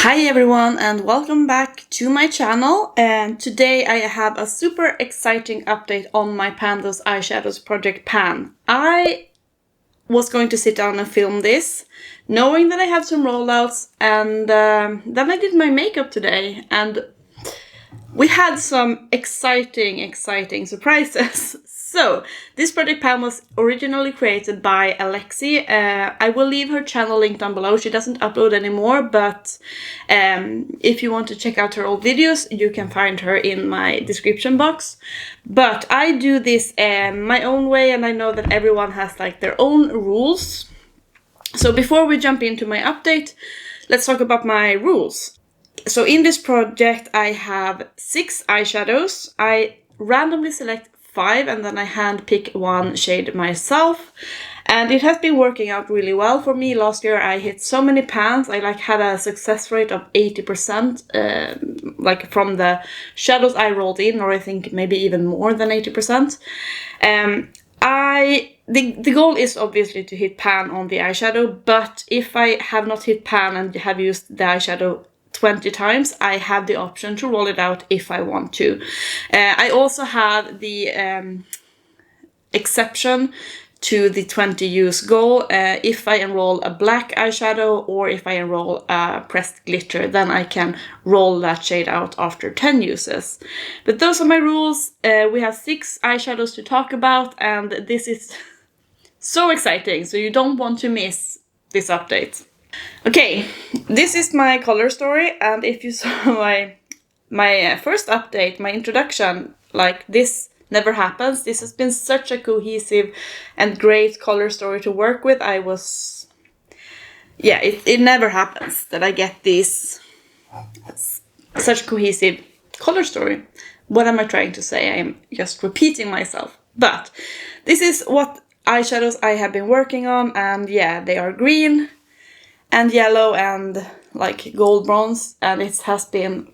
Hi everyone and welcome back to my channel, and today I have a super exciting update on my THOSE Eyeshadows project Pan. I was going to sit down and film this knowing that I have some rollouts, and then I did my makeup today and we had some exciting surprises. So, this project Pan was originally created by Alexi. I will leave her channel link down below. She doesn't upload anymore, but if you want to check out her old videos, you can find her in my description box. But I do this my own way, and I know that everyone has like their own rules. So before we jump into my update, let's talk about my rules. So in this project I have 6 eyeshadows. I randomly select 5 and then I hand pick one shade myself, and it has been working out really well for me. Last year I hit so many pans. I had a success rate of 80% like from the shadows I rolled in, or I think maybe even more than 80%. The goal is obviously to hit pan on the eyeshadow, but if I have not hit pan and have used the eyeshadow 20 times, I have the option to roll it out if I want to. I also have the exception to the 20 use goal. If I enroll a black eyeshadow or if I enroll a pressed glitter, then I can roll that shade out after 10 uses. But those are my rules. We have 6 eyeshadows to talk about, and this is so exciting, so you don't want to miss this update. Okay, this is my color story, and if you saw my first update, my introduction, like this never happens. This has been such a cohesive and great color story to work with. It never happens that I get this such cohesive color story. What am I trying to say? I am just repeating myself. But this is what eyeshadows I have been working on, and yeah, they are green and yellow and like gold bronze, and it has been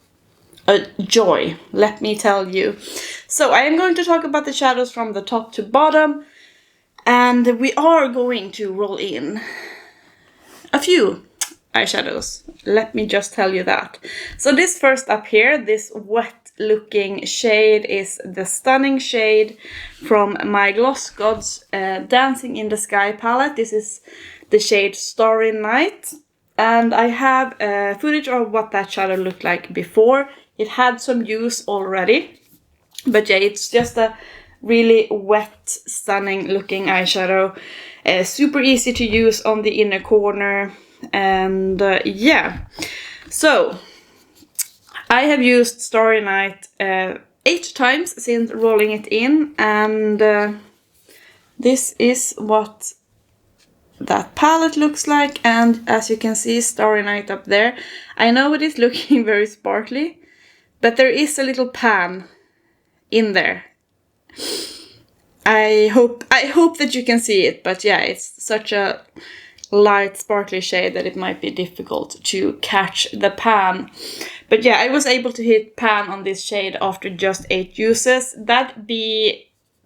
a joy, let me tell you. So I am going to talk about the shadows from the top to bottom, and we are going to roll in a few eyeshadows. Let me just tell you that. So this first up here, this wet looking shade, is the stunning shade from my Gloss Gods Dancing in the Sky palette. This is the shade Starry Night, and I have footage of what that shadow looked like before. It had some use already, but yeah, it's just a really wet, stunning looking eyeshadow. Super easy to use on the inner corner, and yeah. So I have used Starry Night 8 times since rolling it in, and this is what that palette looks like. And as you can see, Starry Night up there. I know it is looking very sparkly, but there is a little pan in there. I hope that you can see it, but yeah, it's such a light sparkly shade that it might be difficult to catch the pan. But yeah, I was able to hit pan on this shade after just 8 uses. That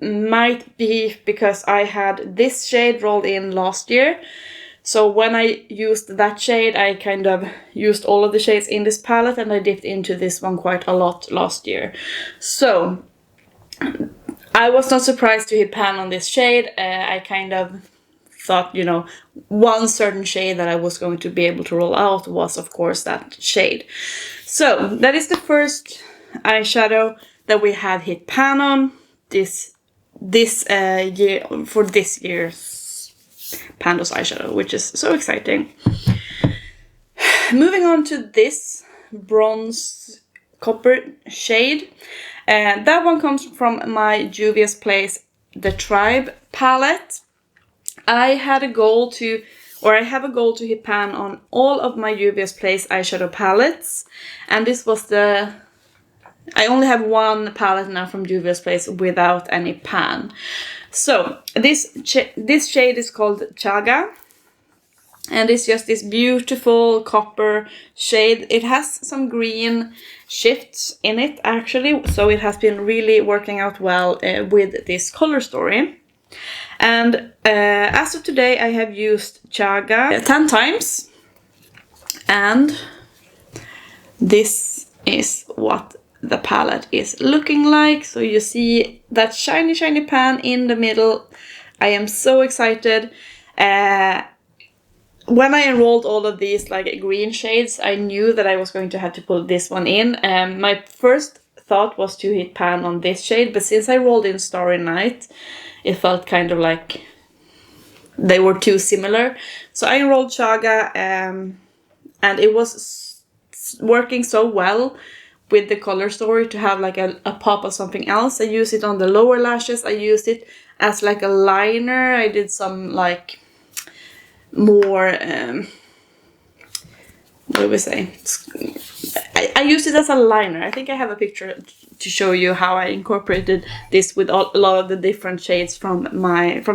might be because I had this shade rolled in last year. So when I used that shade, I kind of used all of the shades in this palette, and I dipped into this one quite a lot last year. So I was not surprised to hit pan on this shade. I kind of thought, you know, one certain shade that I was going to be able to roll out was, of course, that shade. So that is the first eyeshadow that we have hit pan on this year, for this year's THOSE eyeshadow, which is so exciting. Moving on to this bronze copper shade. That one comes from my Juvia's Place The Tribe palette. I have a goal to hit pan on all of my Juvia's Place eyeshadow palettes, and this was I only have one palette now from Juvia's Place without any pan. So this shade is called Chaga, and it's just this beautiful copper shade. It has some green shifts in it actually, so it has been really working out well with this color story. And as of today, I have used Chaga 10 times, and this is what the palette is looking like. So you see that shiny pan in the middle. I am so excited. When I enrolled all of these like green shades, I knew that I was going to have to pull this one in. My first thought was to hit pan on this shade, but since I rolled in Starry Night, it felt kind of like they were too similar. So I enrolled Chaga, and it was working so well with the color story to have like a pop of something else. I used it on the lower lashes. I used it as like a liner. I did some like more, what do we say? I used it as a liner. I think I have a picture to show you how I incorporated this with a lot of the different shades from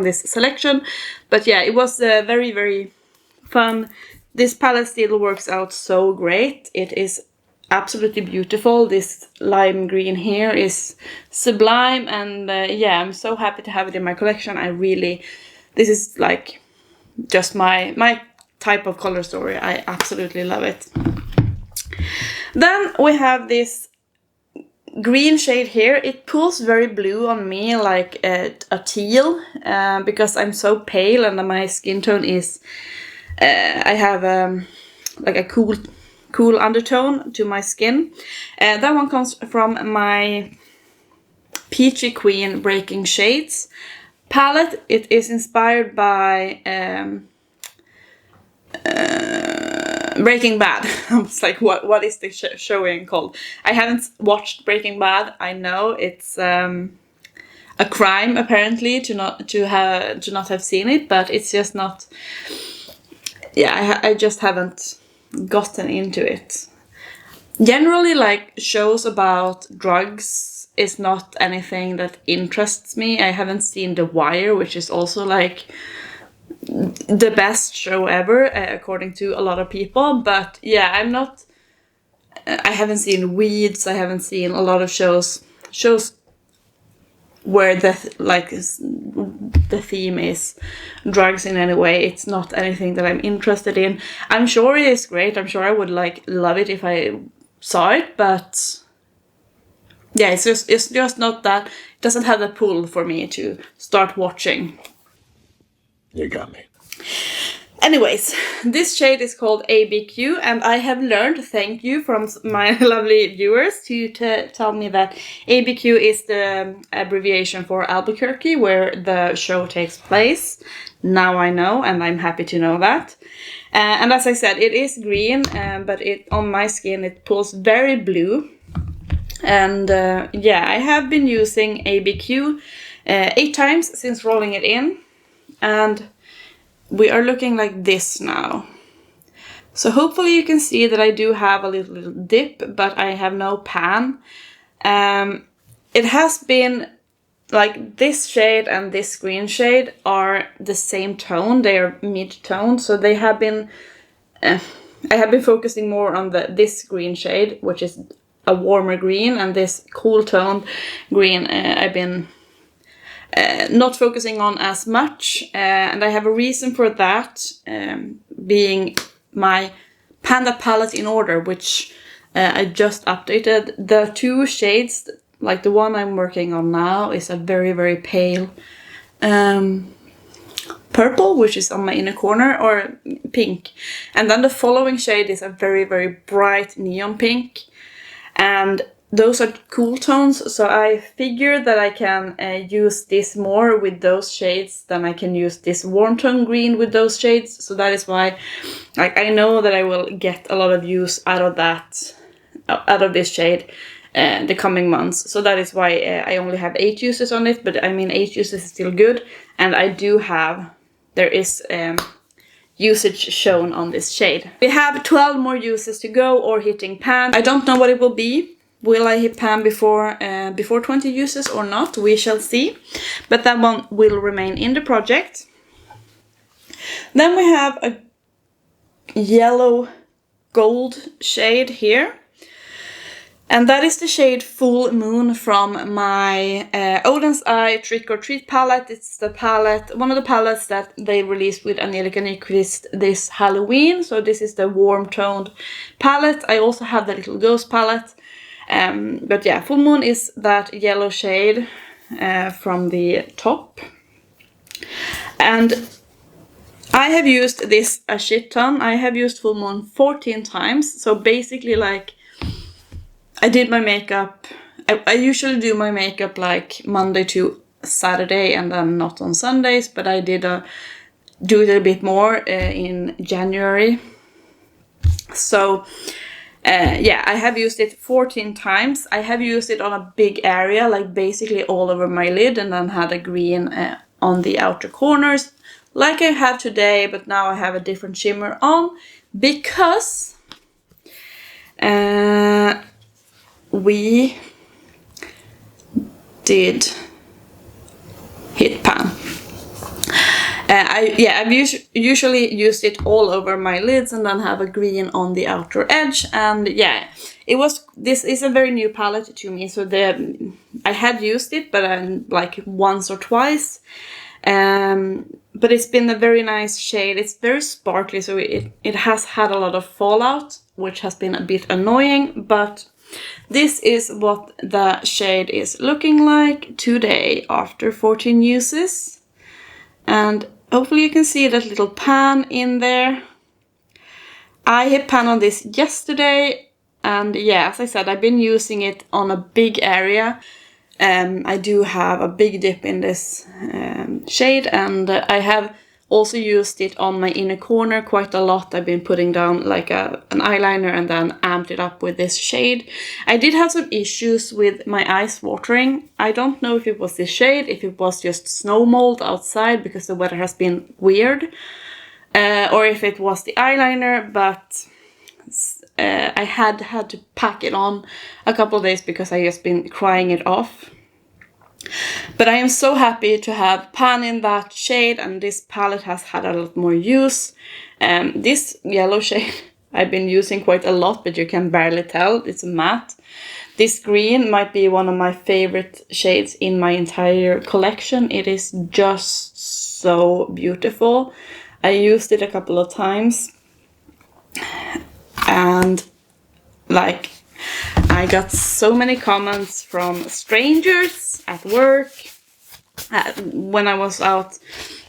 this selection. But yeah, it was very, very fun. This palette still works out so great. It is absolutely beautiful. This lime green here is sublime, and yeah, I'm so happy to have it in my collection. This is like just my type of color story. I absolutely love it. Then we have this green shade here. It pulls very blue on me, like a teal, because I'm so pale and my skin tone is, I have like a cool undertone to my skin. That one comes from my Peachy Queen Breaking Shades palette. It is inspired by Breaking Bad. I was like, what is the showing called? I haven't watched Breaking Bad. I know it's a crime apparently to not have seen it, but it's just not. Yeah, I just haven't gotten into it. Generally, like shows about drugs is not anything that interests me. I haven't seen The Wire, which is also like the best show ever, according to a lot of people. But yeah, I haven't seen Weeds. I haven't seen a lot of shows where the theme is drugs in any way. It's not anything that I'm interested in. I'm sure it is great. I'm sure I would like love it if I saw it, but yeah, it's just not that. It doesn't have the pull for me to start watching. You got me. Anyways, this shade is called ABQ, and I have learned, thank you from my lovely viewers, to tell me that ABQ is the abbreviation for Albuquerque, where the show takes place. Now I know, and I'm happy to know that. And as I said, it is green, but on my skin it pulls very blue. And yeah, I have been using ABQ 8 times since rolling it in, and we are looking like this now. So hopefully you can see that I do have a little dip, but I have no pan. It has been like this shade and this green shade are the same tone. They are mid-tone, so they have been. I have been focusing more on this green shade, which is a warmer green, and this cool toned green I've been not focusing on as much, and I have a reason for that, being my Panda palette in order, which I just updated. The 2 shades, like the one I'm working on now, is a very, very pale purple, which is on my inner corner, or pink. And then the following shade is a very, very bright neon pink. And those are cool tones, so I figure that I can use this more with those shades than I can use this warm tone green with those shades. So that is why, like, I know that I will get a lot of use out of this shade the coming months. So that is why I only have 8 uses on it, but I mean 8 uses is still good, and I do have, there is usage shown on this shade. We have 12 more uses to go, or hitting pan. I don't know what it will be. Will I hit pan before 20 uses or not? We shall see. But that one will remain in the project. Then we have a yellow gold shade here. And that is the shade Full Moon from my Odin's Eye Trick or Treat palette. It's the palette, one of the palettes that they released with Angelica Nyquist this Halloween. So this is the warm toned palette. I also have the Little Ghost palette. But yeah, Full Moon is that yellow shade from the top. And I have used this a shit ton. I have used Full Moon 14 times. So basically like I did my makeup. I usually do my makeup like Monday to Saturday and then not on Sundays, but I did do it a bit more in January. So yeah, I have used it 14 times. I have used it on a big area, like basically all over my lid, and then had a green on the outer corners, like I have today, but now I have a different shimmer on because we did hit pan. I've usually used it all over my lids and then have a green on the outer edge. And yeah, this is a very new palette to me. So I had used it, but like once or twice. But it's been a very nice shade. It's very sparkly, so it has had a lot of fallout, which has been a bit annoying, but this is what the shade is looking like today after 14 uses. And hopefully you can see that little pan in there. I hit pan on this yesterday, and yeah, as I said, I've been using it on a big area. I do have a big dip in this shade, and I have also used it on my inner corner quite a lot. I've been putting down like an eyeliner and then amped it up with this shade. I did have some issues with my eyes watering. I don't know if it was this shade, if it was just snow mold outside because the weather has been weird, or if it was the eyeliner, but I had to pack it on a couple of days because I just been crying it off. But I am so happy to have pan in that shade, and this palette has had a lot more use. This yellow shade I've been using quite a lot, but you can barely tell. It's a matte. This green might be one of my favorite shades in my entire collection. It is just so beautiful. I used it a couple of times, and like I got so many comments from strangers at work, when I was out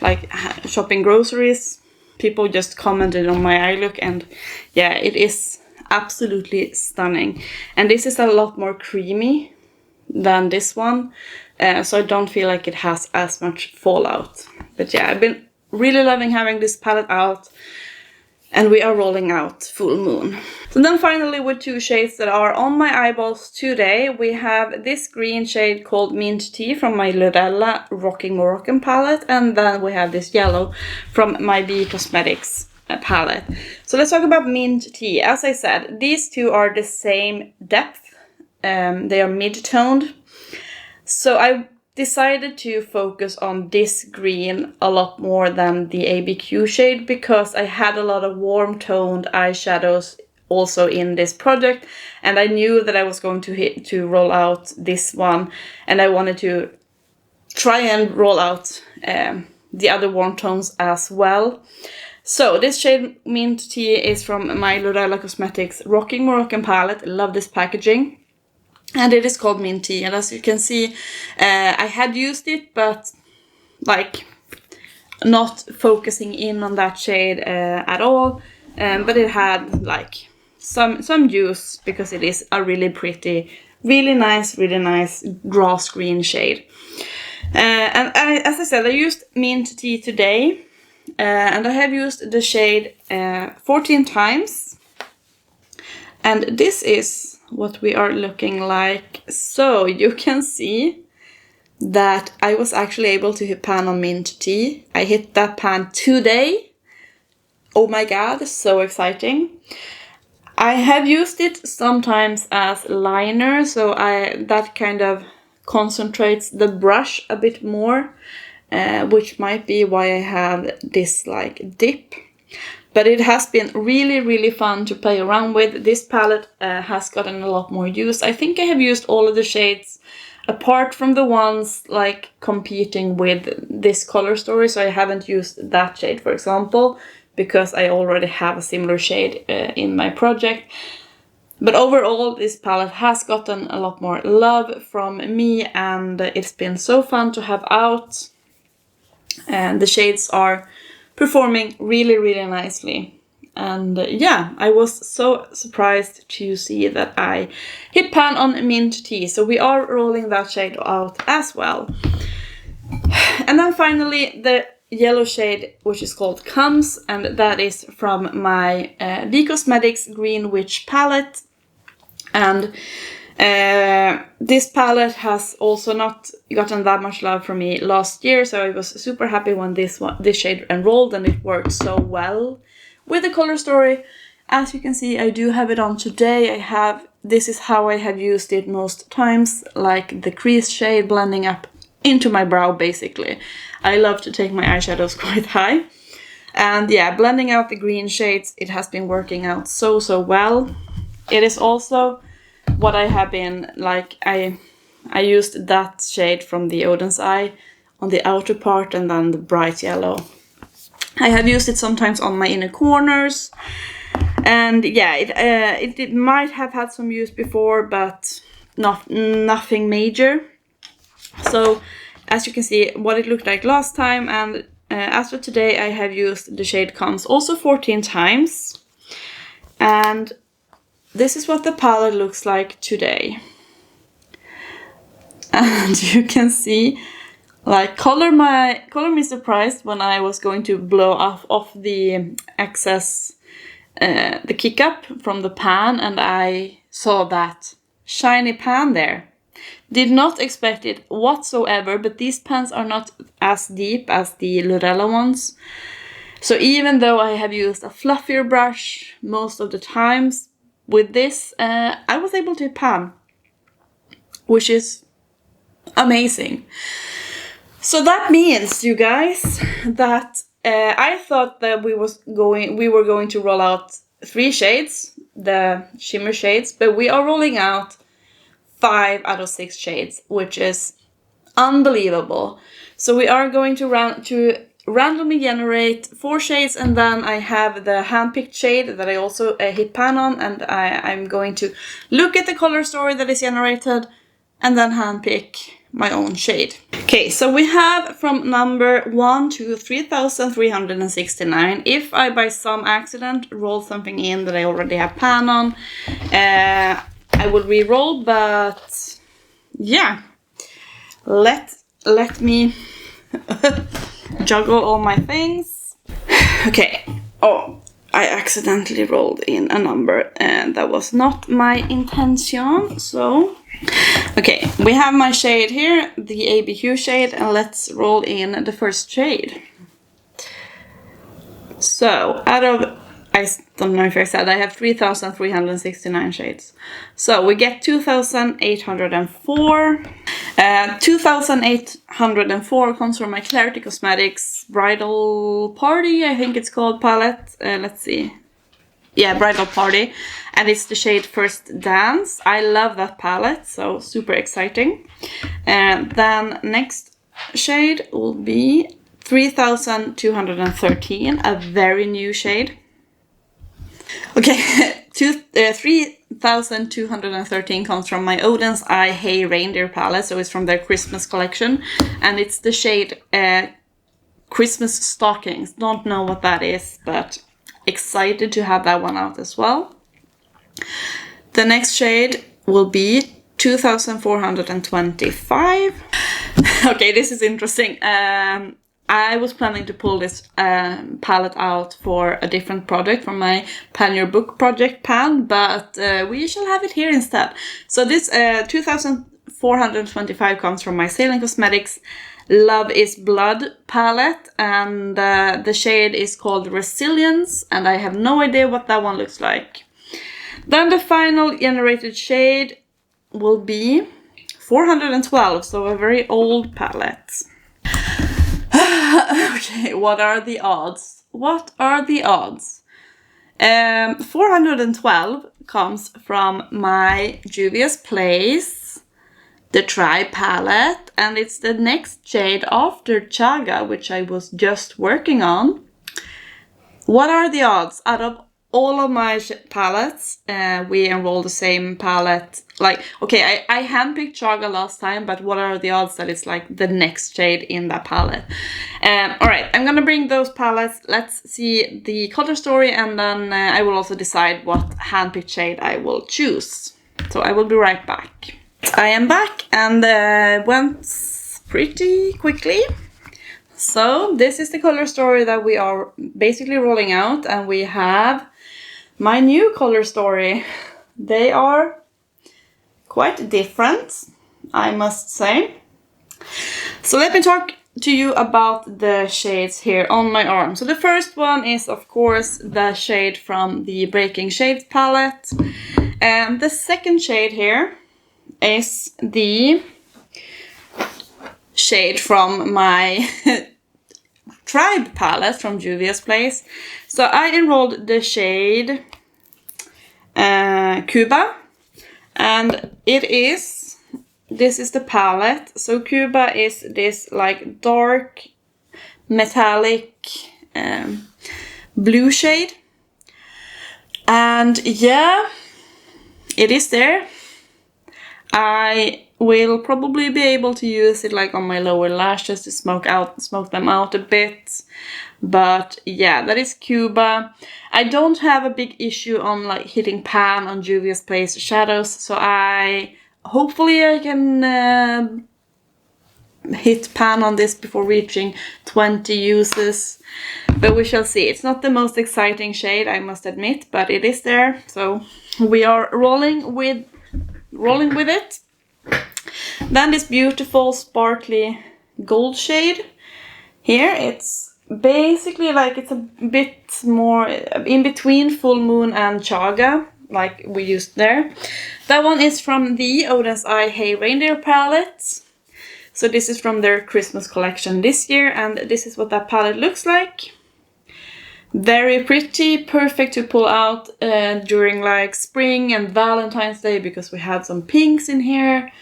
like shopping groceries. People just commented on my eye look, and yeah, it is absolutely stunning. And this is a lot more creamy than this one, so I don't feel like it has as much fallout. But yeah, I've been really loving having this palette out. And we are rolling out Full Moon. So then finally, with two shades that are on my eyeballs today, we have this green shade called Mint Tea from my Lorella Rocking Moroccan palette. And then we have this yellow from my B Cosmetics palette. So let's talk about Mint Tea. As I said, these two are the same depth. They are mid-toned. So I decided to focus on this green a lot more than the ABQ shade because I had a lot of warm toned eyeshadows also in this project, and I knew that I was going to roll out this one, and I wanted to try and roll out the other warm tones as well. So this shade Mint Tea is from my Lorella Cosmetics Rocking Moroccan palette. I love this packaging. And it is called Mint Tea, and as you can see, I had used it, but like not focusing in on that shade at all. But it had like some use because it is a really pretty, really nice grass green shade. And as I said, I used Mint Tea today, and I have used the shade 14 times, and this is what we are looking like. So you can see that I was actually able to hit pan on Mint Tea. I hit that pan today. Oh my god, so exciting. I have used it sometimes as liner, so that kind of concentrates the brush a bit more, which might be why I have this like dip. But it has been really, really fun to play around with. This palette has gotten a lot more use. I think I have used all of the shades apart from the ones like competing with this color story. So I haven't used that shade, for example, because I already have a similar shade in my project. But overall, this palette has gotten a lot more love from me, and it's been so fun to have out. And the shades are performing really, really nicely. And yeah, I was so surprised to see that I hit pan on Mint Tea. So we are rolling that shade out as well. And then finally, the yellow shade, which is called Comes, and that is from my V Cosmetics Green Witch palette. And this palette has also not gotten that much love from me last year, so I was super happy when this shade enrolled, and it worked so well with the color story. As you can see, I do have it on today. This is how I have used it most times, like the crease shade blending up into my brow, basically. I love to take my eyeshadows quite high. And yeah, blending out the green shades, it has been working out so well. It is also what I have been, like, I used that shade from the Odin's Eye on the outer part, and then the bright yellow. I have used it sometimes on my inner corners. And yeah, it might have had some use before, but nothing major. So as you can see, what it looked like last time, and as for today, I have used the shade Comes also 14 times. And this is what the palette looks like today. And you can see, like, color me surprised when I was going to blow off the excess, the kick up from the pan, and I saw that shiny pan there. Did not expect it whatsoever, but these pans are not as deep as the Lorella ones. So even though I have used a fluffier brush most of the times, with this, I was able to pan, which is amazing. So that means, you guys, that I thought that we were going to roll out 3 shades, the shimmer shades, but we are rolling out 5 out of 6 shades, which is unbelievable. So we are going to randomly generate 4 shades, and then I have the hand-picked shade that I also hit pan on, and I'm going to look at the color story that is generated and then hand-pick my own shade. Okay, so we have from number 1 to 3,369. If I by some accident roll something in that I already have pan on, I will re-roll, but yeah, let me juggle all my things. Okay. Oh, I accidentally rolled in a number, and that was not my intention. So, okay, we have my shade here, the ABQ shade, and let's roll in the first shade. So, out of, I don't know if I said, I have 3,369 shades. So we get 2,804. 2,804 comes from my Klarity Cosmetics Bridal Party, I think it's called, palette. Let's see. Yeah, Bridal Party. And it's the shade First Dance. I love that palette, so super exciting. And then next shade will be 3,213, a very new shade. Okay, 3,213 comes from my Odin's Eye Hey Reindeer palette, so it's from their Christmas collection, and it's the shade Christmas Stockings. Don't know what that is, but excited to have that one out as well. The next shade will be 2,425. Okay, this is interesting. I was planning to pull this palette out for a different project, from my Pan Your Book project pan, but we shall have it here instead. So this 2,425 comes from my Salem Cosmetics Love is Blood palette, and the shade is called Resilience, and I have no idea what that one looks like. Then the final generated shade will be 412, so a very old palette. Okay, what are the odds? What are the odds? 412 comes from my Juvia's Place, the Tri palette, and it's the next shade after Chaga, which I was just working on. What are the odds? Out of all of my palettes, we enroll the same palette. Like, okay, I handpicked Chaga last time, but what are the odds that it's like the next shade in that palette? Alright, I'm gonna bring those palettes. Let's see the color story, and then I will also decide what handpicked shade I will choose. So I will be right back. I am back, and went pretty quickly. So this is the color story that we are basically rolling out, and we have my new color story. They are quite different, I must say. So let me talk to you about the shades here on my arm. So the first one is, of course, the shade from the Breaking Shades palette. And the second shade here is the shade from my Tribe palette from Juvia's Place. So I enrolled the shade Cuba, and this is the palette. So Cuba is this like dark metallic blue shade, and yeah, it is there. I will probably be able to use it like on my lower lashes to smoke them out a bit. But yeah, that is Cuba. I don't have a big issue on like hitting pan on Juvia's Place shadows, so hopefully I can hit pan on this before reaching 20 uses. But we shall see. It's not the most exciting shade, I must admit, but it is there. So we are rolling with it. Then this beautiful sparkly gold shade here. It's basically like it's a bit more in between Full Moon and Chaga, like we used there. That one is from the Odin's Eye Hey Reindeer palette. So this is from their Christmas collection this year, and this is what that palette looks like. Very pretty, perfect to pull out during like spring and Valentine's Day, because we have some pinks in here.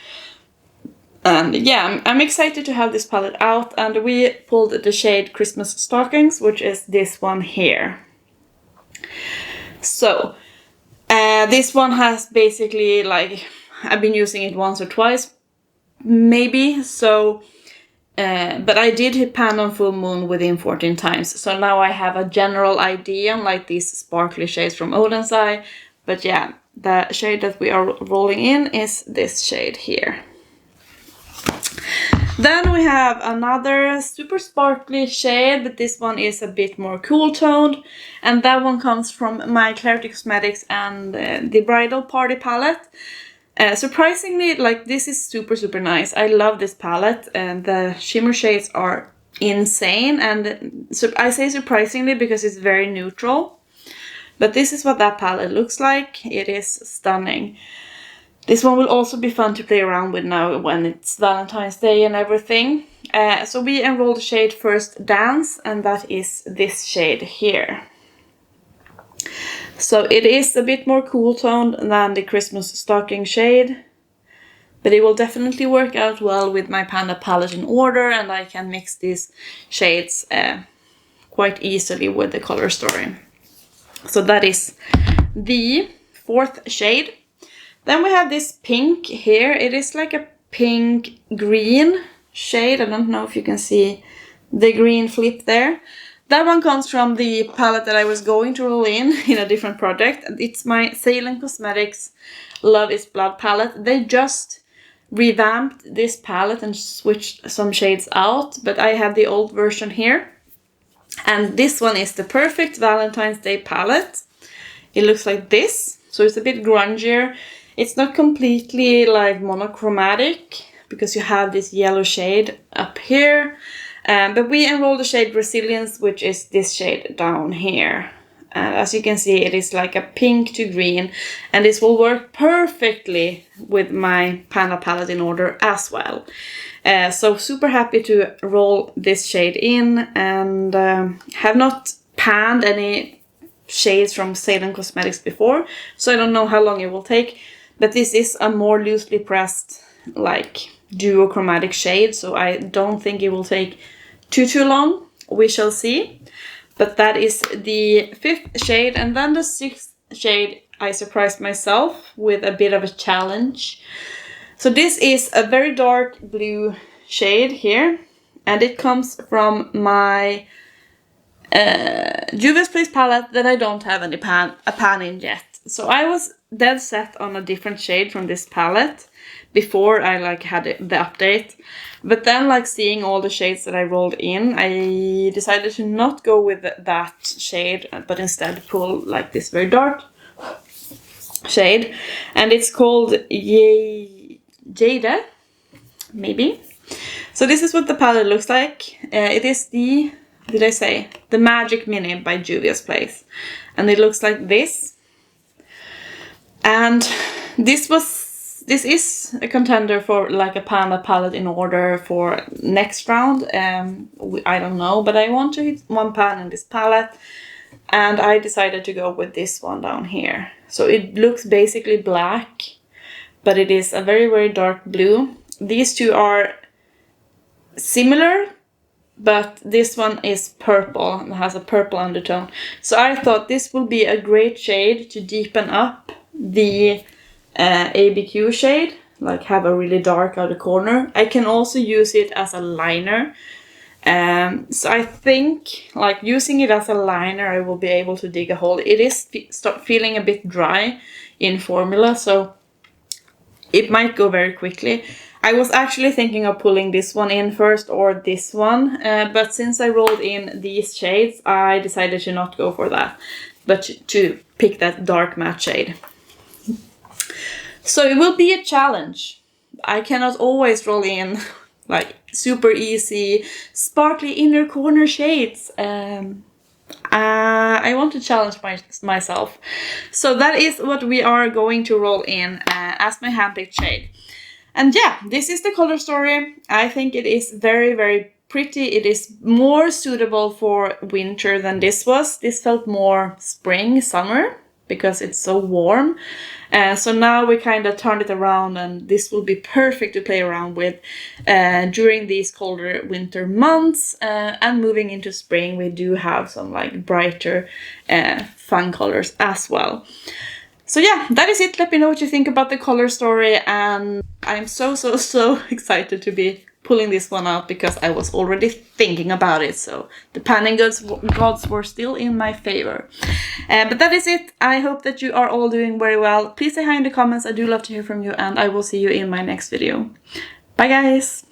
And yeah, I'm excited to have this palette out, and we pulled the shade Christmas Stockings, which is this one here. So this one has basically like, I've been using it once or twice maybe, so but I did hit pan on Full Moon within 14 times, so now I have a general idea on like these sparkly shades from Odin's Eye. But yeah, the shade that we are rolling in is this shade here. Then we have another super sparkly shade, but this one is a bit more cool toned, and that one comes from my Klarity Cosmetics and the Bridal Party palette. Surprisingly, like, this is super nice. I love this palette, and the shimmer shades are insane, and I say surprisingly because it's very neutral. But this is what that palette looks like. It is stunning. This one will also be fun to play around with now when it's Valentine's Day and everything. So we enrolled the shade First Dance, and that is this shade here. So it is a bit more cool toned than the Christmas Stocking shade, but it will definitely work out well with my Panda palette in order, and I can mix these shades quite easily with the color story. So that is the fourth shade. Then we have this pink here. It is like a pink green shade. I don't know if you can see the green flip there. That one comes from the palette that I was going to roll in a different project. It's my Salem Cosmetics Love is Blood palette. They just revamped this palette and switched some shades out, but I have the old version here. And this one is the perfect Valentine's Day palette. It looks like this, so it's a bit grungier. It's not completely like monochromatic because you have this yellow shade up here. But we enrolled the shade Resilience, which is this shade down here. As you can see, it is like a pink to green, and this will work perfectly with my Panda palette in order as well. So super happy to roll this shade in, and have not panned any shades from Salem Cosmetics before, so I don't know how long it will take. But this is a more loosely pressed, like, duochromatic shade, so I don't think it will take too long. We shall see. But that is the 5th shade, and then the 6th shade I surprised myself with a bit of a challenge. So this is a very dark blue shade here, and it comes from my Juvia's Place palette that I don't have any a pan in yet. So I was dead set on a different shade from this palette before I like had the update. But then, like, seeing all the shades that I rolled in, I decided to not go with that shade, but instead pull like this very dark shade. And it's called Jade, maybe. So this is what the palette looks like. It is the, did I say? The Magic Mini by Juvia's Place. And it looks like this. And this is a contender for like a Panda palette in order for next round. I don't know, but I want to hit 1 pan in this palette. And I decided to go with this one down here. So it looks basically black, but it is a very, very dark blue. These two are similar, but this one is purple and has a purple undertone. So I thought this will be a great shade to deepen up the ABQ shade, like have a really dark outer corner. I can also use it as a liner. So I think, like, using it as a liner, I will be able to dig a hole. It is start feeling a bit dry in formula, so it might go very quickly. I was actually thinking of pulling this one in first or this one, but since I rolled in these shades, I decided to not go for that, but to pick that dark matte shade. So it will be a challenge. I cannot always roll in like super easy, sparkly inner corner shades. I want to challenge myself. So that is what we are going to roll in as my handpicked shade. And yeah, this is the color story. I think it is very, very pretty. It is more suitable for winter than this was. This felt more spring, summer, because it's so warm. So now we kind of turned it around, and this will be perfect to play around with during these colder winter months. And moving into spring, we do have some like brighter fun colors as well. So yeah, that is it. Let me know what you think about the color story, and I'm so excited to be pulling this one out because I was already thinking about it. So the panning gods were still in my favor. But that is it. I hope that you are all doing very well. Please say hi in the comments. I do love to hear from you, and I will see you in my next video. Bye guys!